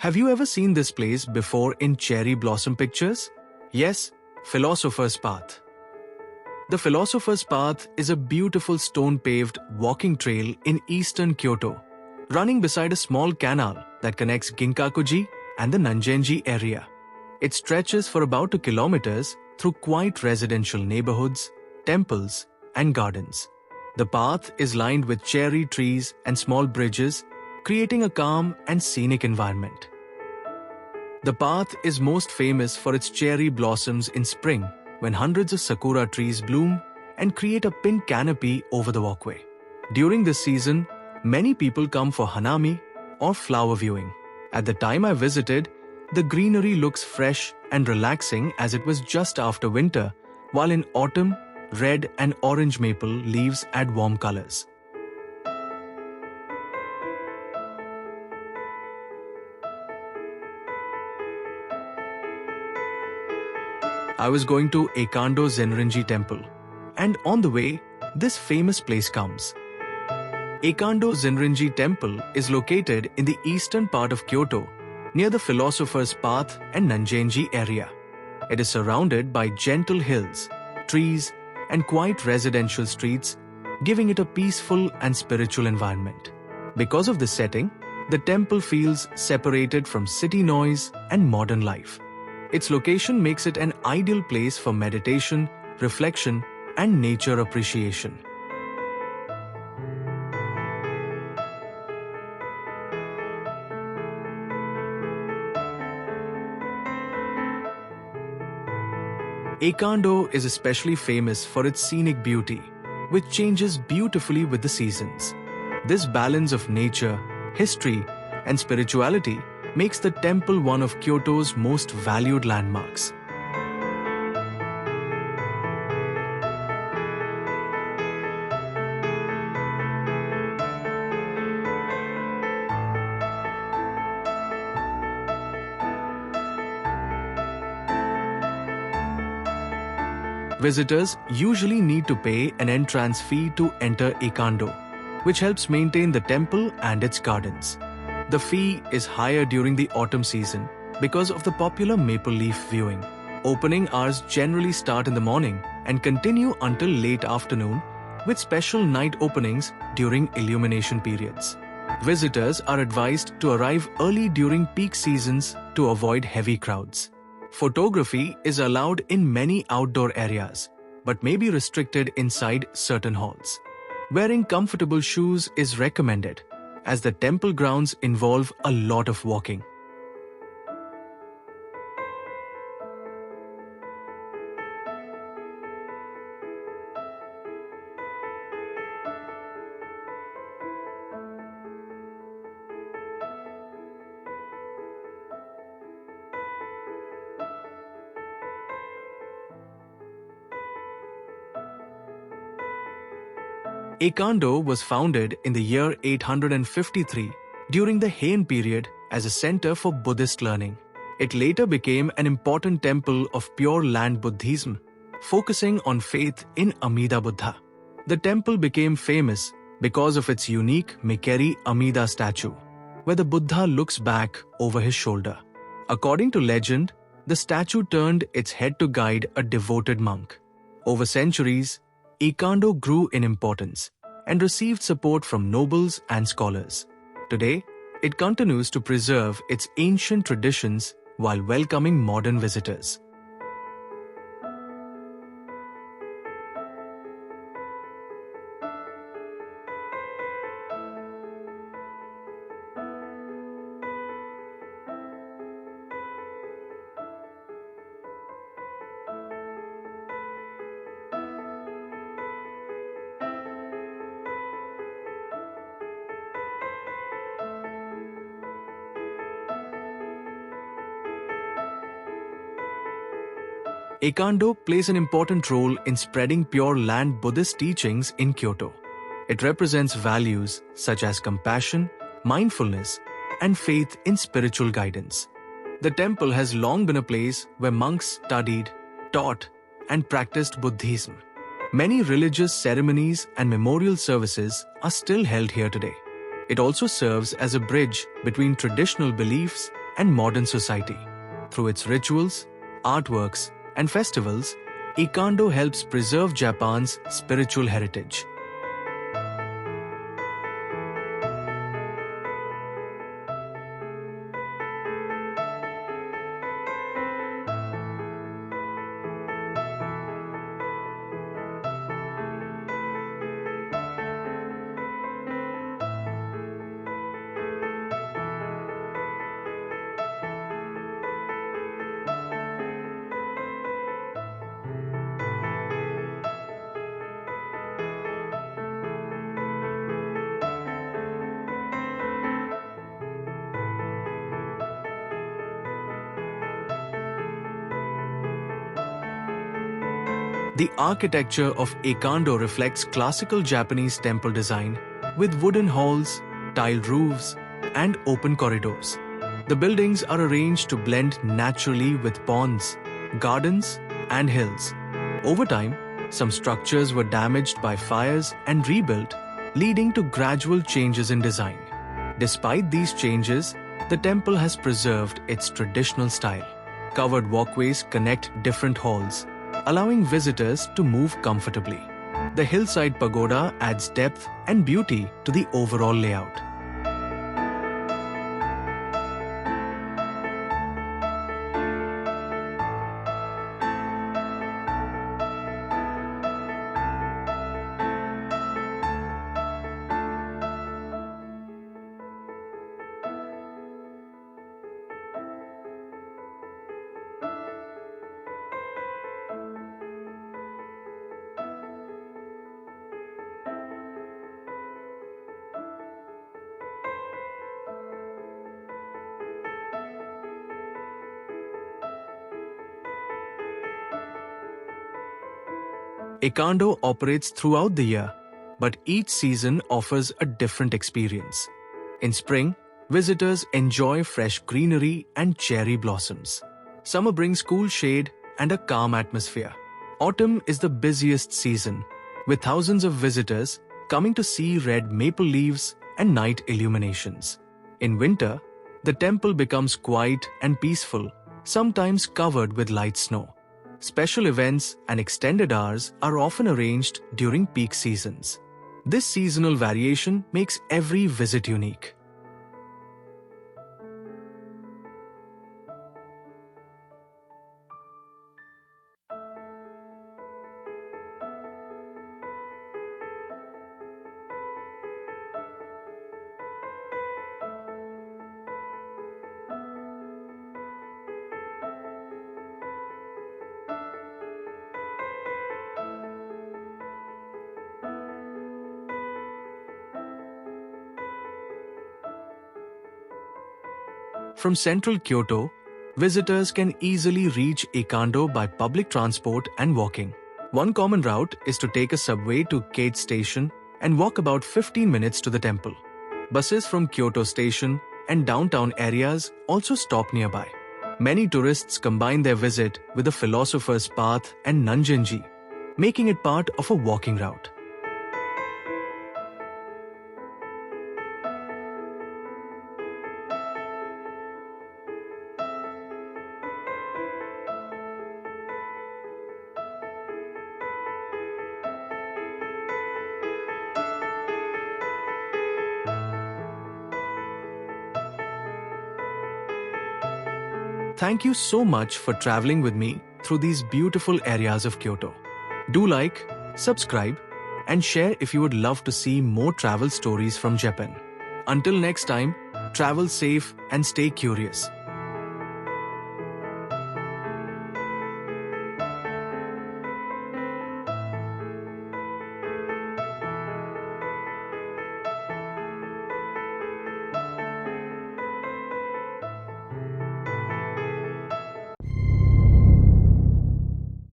Have you ever seen this place before in cherry blossom pictures? Yes, Philosopher's Path. The Philosopher's Path is a beautiful stone-paved walking trail in eastern Kyoto, running beside a small canal that connects Ginkakuji and the Nanzenji area. It stretches for about 2 kilometers through quiet residential neighborhoods, temples, and gardens. The path is lined with cherry trees and small bridges, creating a calm and scenic environment. The path is most famous for its cherry blossoms in spring, when hundreds of sakura trees bloom and create a pink canopy over the walkway. During this season, many people come for hanami or flower viewing. At the time I visited, the greenery looks fresh and relaxing as it was just after winter, while in autumn, red and orange maple leaves add warm colors. I was going to Eikando Zenrin-ji Temple, and on the way, this famous place comes. Eikando Zenrin-ji Temple is located in the eastern part of Kyoto, near the Philosopher's Path and Nanzenji area. It is surrounded by gentle hills, trees, and quiet residential streets, giving it a peaceful and spiritual environment. Because of the setting, the temple feels separated from city noise and modern life. Its location makes it an ideal place for meditation, reflection, and nature appreciation. Eikando is especially famous for its scenic beauty, which changes beautifully with the seasons. This balance of nature, history, and spirituality makes the temple one of Kyoto's most valued landmarks. Visitors usually need to pay an entrance fee to enter Eikando, which helps maintain the temple and its gardens. The fee is higher during the autumn season because of the popular maple leaf viewing. Opening hours generally start in the morning and continue until late afternoon, with special night openings during illumination periods. Visitors are advised to arrive early during peak seasons to avoid heavy crowds. Photography is allowed in many outdoor areas, but may be restricted inside certain halls. Wearing comfortable shoes is recommended, as the temple grounds involve a lot of walking. Eikando was founded in the year 853 during the Heian period as a center for Buddhist learning. It later became an important temple of Pure Land Buddhism, focusing on faith in Amida Buddha. The temple became famous because of its unique Mikeri Amida statue, where the Buddha looks back over his shoulder. According to legend, the statue turned its head to guide a devoted monk. Over centuries, Eikando grew in importance and received support from nobles and scholars. Today, it continues to preserve its ancient traditions while welcoming modern visitors. Eikando plays an important role in spreading Pure Land Buddhist teachings in Kyoto. It represents values such as compassion, mindfulness, and faith in spiritual guidance. The temple has long been a place where monks studied, taught, and practiced Buddhism. Many religious ceremonies and memorial services are still held here today. It also serves as a bridge between traditional beliefs and modern society. Through its rituals, artworks, and festivals, Eikando helps preserve Japan's spiritual heritage. The architecture of Eikando reflects classical Japanese temple design with wooden halls, tiled roofs, and open corridors. The buildings are arranged to blend naturally with ponds, gardens, and hills. Over time, some structures were damaged by fires and rebuilt, leading to gradual changes in design. Despite these changes, the temple has preserved its traditional style. Covered walkways connect different halls, allowing visitors to move comfortably. The hillside pagoda adds depth and beauty to the overall layout. Eikando operates throughout the year, but each season offers a different experience. In spring, visitors enjoy fresh greenery and cherry blossoms. Summer brings cool shade and a calm atmosphere. Autumn is the busiest season, with thousands of visitors coming to see red maple leaves and night illuminations. In winter, the temple becomes quiet and peaceful, sometimes covered with light snow. Special events and extended hours are often arranged during peak seasons. This seasonal variation makes every visit unique. From central Kyoto, visitors can easily reach Eikando by public transport and walking. One common route is to take a subway to Kate Station and walk about 15 minutes to the temple. Buses from Kyoto Station and downtown areas also stop nearby. Many tourists combine their visit with the Philosopher's Path and Zenrin-ji, making it part of a walking route. Thank you so much for traveling with me through these beautiful areas of Kyoto. Do like, subscribe, and share if you would love to see more travel stories from Japan. Until next time, travel safe and stay curious.